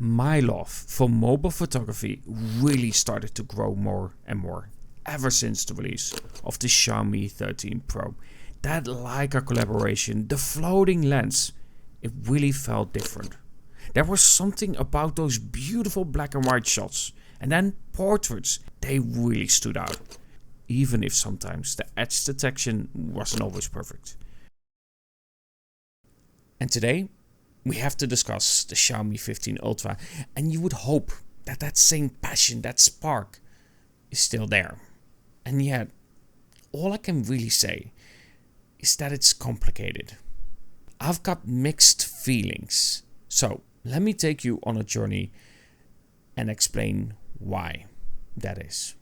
My love for mobile photography really started to grow more and more ever since the release of the Xiaomi 13 Pro. That Leica collaboration, the floating lens, it really felt different. There was something about those beautiful black and white shots, and then portraits, they really stood out, even if sometimes the edge detection wasn't always perfect. And today, we have to discuss the Xiaomi 15 Ultra, and you would hope that that same passion, that spark, is still there. And yet, all I can really say is that it's complicated. I've got mixed feelings, so let me take you on a journey and explain why that is.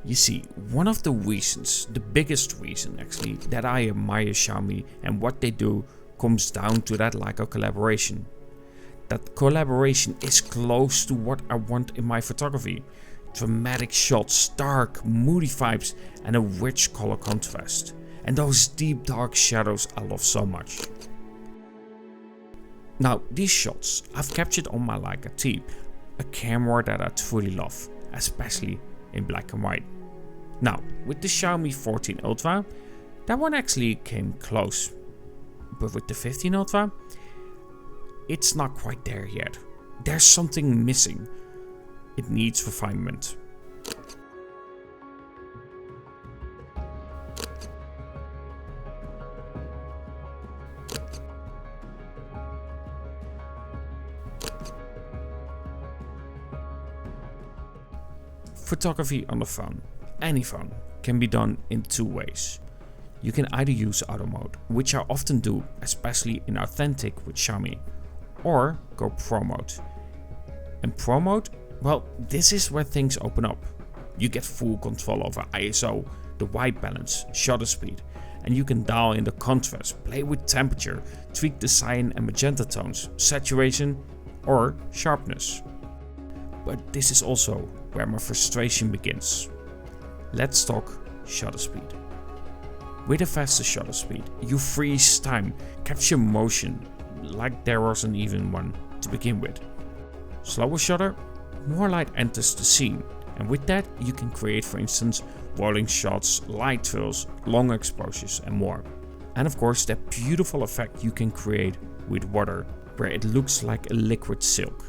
You see, one of the reasons, the biggest reason actually, that I admire Xiaomi and what they do comes down to that Leica collaboration. That collaboration is close to what I want in my photography. Dramatic shots, dark, moody vibes and a rich color contrast. And those deep dark shadows I love so much. Now, these shots I've captured on my Leica T, a camera that I truly love, especially in black and white. Now, with the Xiaomi 14 Ultra, that one actually came close. But with the 15 Ultra, it's not quite there yet. There's something missing. It needs refinement. Photography on the phone, any phone, can be done in two ways. You can either use auto mode, which I often do, especially in Authentic with Xiaomi, or go pro mode. And pro mode, well, this is where things open up. You get full control over ISO, the white balance, shutter speed, and you can dial in the contrast, play with temperature, tweak the cyan and magenta tones, saturation, or sharpness. But this is also where my frustration begins. Let's talk shutter speed. With a faster shutter speed, you freeze time, capture motion, like there wasn't even one to begin with. Slower shutter, more light enters the scene, and with that you can create, for instance, rolling shots, light trails, long exposures and more. And of course that beautiful effect you can create with water, where it looks like a liquid silk.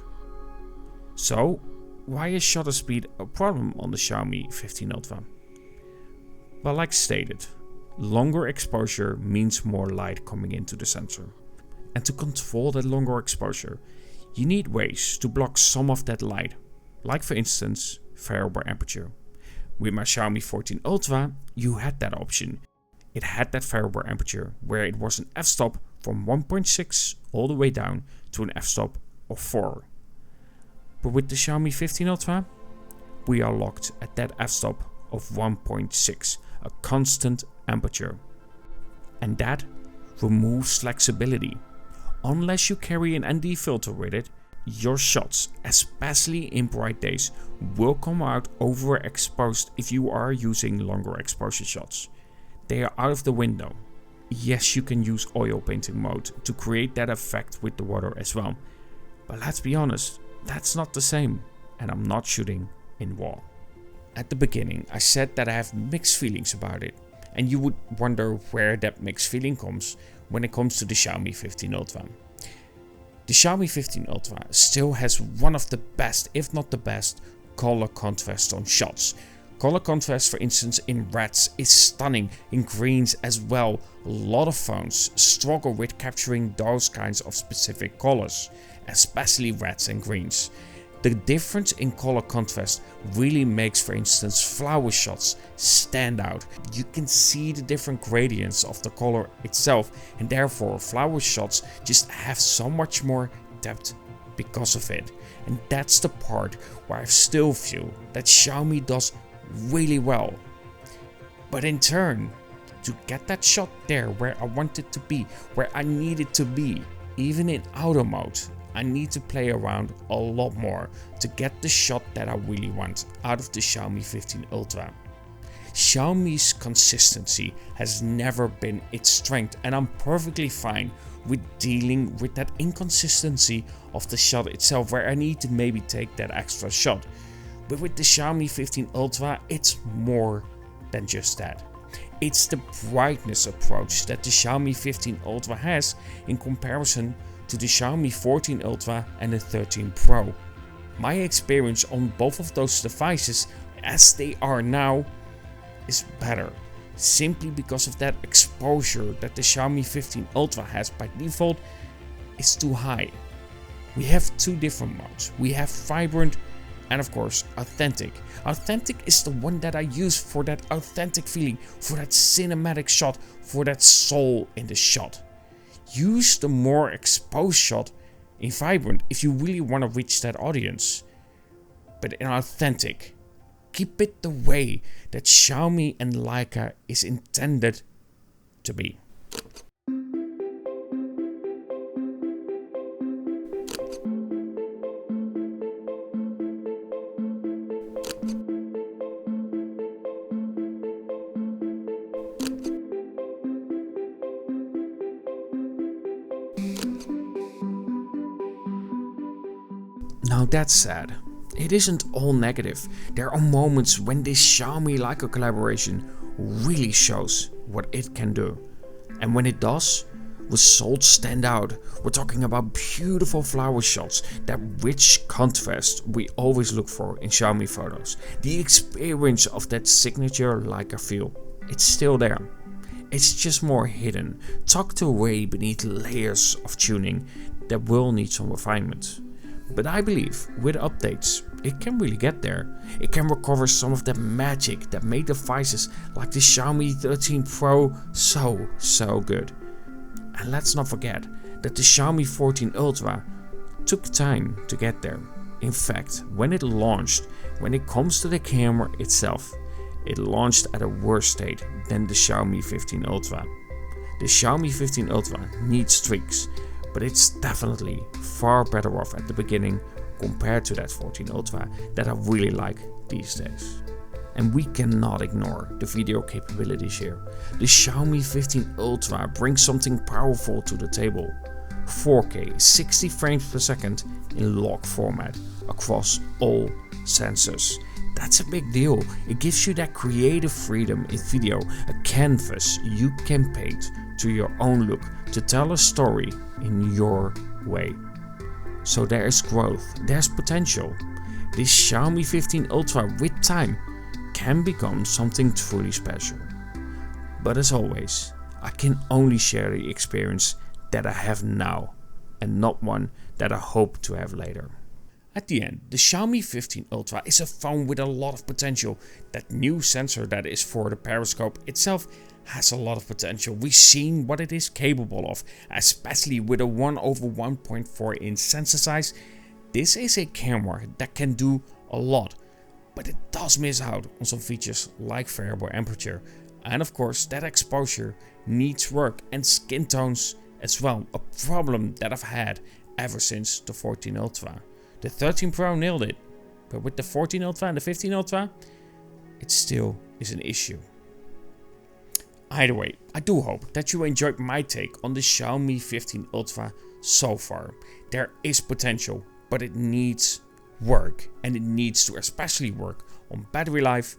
So, why is shutter speed a problem on the Xiaomi 15 Ultra? Well, like stated, longer exposure means more light coming into the sensor. And to control that longer exposure, you need ways to block some of that light, like for instance, variable aperture. With my Xiaomi 14 Ultra, you had that option. It had that variable aperture, where it was an f-stop from 1.6 all the way down to an f-stop of 4. But with the Xiaomi 15 Ultra, we are locked at that f-stop of 1.6, a constant aperture. And that removes flexibility. Unless you carry an ND filter with it, your shots, especially in bright days, will come out overexposed if you are using longer exposure shots. They are out of the window. Yes, you can use oil painting mode to create that effect with the water as well. But let's be honest, that's not the same, and I'm not shooting in RAW. At the beginning, I said that I have mixed feelings about it, and you would wonder where that mixed feeling comes when it comes to the Xiaomi 15 Ultra. The Xiaomi 15 Ultra still has one of the best, if not the best, color contrast on shots. Color contrast, for instance, in reds is stunning, in greens as well. A lot of phones struggle with capturing those kinds of specific colors, especially reds and greens. The difference in color contrast really makes, for instance, flower shots stand out. You can see the different gradients of the color itself, and therefore flower shots just have so much more depth because of it. And that's the part where I still feel that Xiaomi does really well. But in turn, to get that shot there where I want it to be, where I need it to be, even in auto mode, I need to play around a lot more to get the shot that I really want out of the Xiaomi 15 Ultra. Xiaomi's consistency has never been its strength, and I'm perfectly fine with dealing with that inconsistency of the shot itself, where I need to maybe take that extra shot. But with the Xiaomi 15 Ultra, it's more than just that. It's the brightness approach that the Xiaomi 15 Ultra has in comparison to the Xiaomi 14 Ultra and the 13 Pro. My experience on both of those devices as they are now is better, simply because of that exposure that the Xiaomi 15 Ultra has by default is too high. We have two different modes. We have vibrant and of course authentic. Authentic is the one that I use for that authentic feeling, for that cinematic shot, for that soul in the shot. Use the more exposed shot in vibrant if you really want to reach that audience. But in authentic, keep it the way that Xiaomi and Leica is intended to be. Now that said, it isn't all negative. There are moments when this Xiaomi Leica collaboration really shows what it can do. And when it does, results stand out. We're talking about beautiful flower shots, that rich contrast we always look for in Xiaomi photos. The experience of that signature Leica feel, it's still there. It's just more hidden, tucked away beneath layers of tuning that will need some refinement. But I believe with updates, it can really get there. It can recover some of that magic that made devices like the Xiaomi 13 Pro so good. And let's not forget that the Xiaomi 14 Ultra took time to get there. In fact, when it launched, when it comes to the camera itself, it launched at a worse state than the Xiaomi 15 Ultra. The Xiaomi 15 Ultra needs tweaks, but it's definitely far better off at the beginning compared to that 14 Ultra that I really like these days. And we cannot ignore the video capabilities here. The Xiaomi 15 Ultra brings something powerful to the table. 4K 60 frames per second in log format across all sensors. That's a big deal. It gives you that creative freedom in video, a canvas you can paint to your own look to tell a story in your way. So there is growth, there's potential. This Xiaomi 15 Ultra with time can become something truly special. But as always, I can only share the experience that I have now and not one that I hope to have later. At the end, the Xiaomi 15 Ultra is a phone with a lot of potential. That new sensor that is for the periscope itself has a lot of potential. We've seen what it is capable of, especially with a 1/1.4 inch sensor size. This is a camera that can do a lot, but it does miss out on some features like variable aperture. And of course, that exposure needs work, and skin tones as well, a problem that I've had ever since the 14 Ultra. The 13 Pro nailed it, but with the 14 Ultra and the 15 Ultra, it still is an issue. Either way, I do hope that you enjoyed my take on the Xiaomi 15 Ultra so far. There is potential, but it needs work, and it needs to especially work on battery life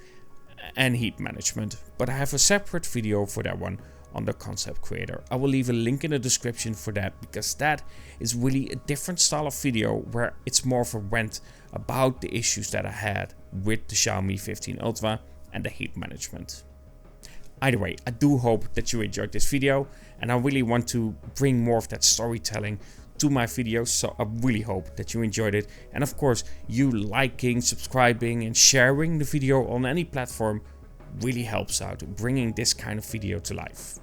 and heat management. But I have a separate video for that one on the concept creator. I will leave a link in the description for that, because that is really a different style of video where it's more of a rant about the issues that I had with the Xiaomi 15 Ultra and the heat management. Either way, I do hope that you enjoyed this video, and I really want to bring more of that storytelling to my videos, so I really hope that you enjoyed it. And of course, you liking, subscribing and sharing the video on any platform really helps out bringing this kind of video to life.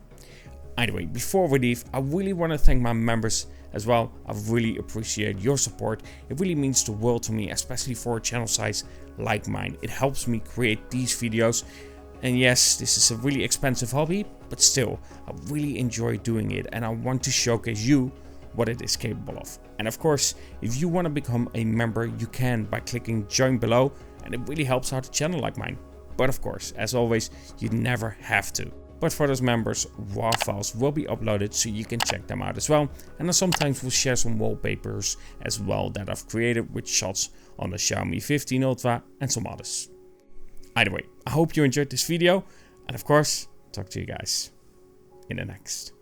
Either way, before we leave, I really want to thank my members as well. I really appreciate your support. It really means the world to me, especially for a channel size like mine. It helps me create these videos. And yes, this is a really expensive hobby, but still, I really enjoy doing it, and I want to showcase you what it is capable of. And of course, if you want to become a member, you can by clicking join below, and it really helps out a channel like mine. But of course, as always, you never have to. But for those members, raw files will be uploaded so you can check them out as well. And I sometimes will share some wallpapers as well that I've created with shots on the Xiaomi 15 Ultra and some others. Either way, I hope you enjoyed this video, and of course, talk to you guys in the next.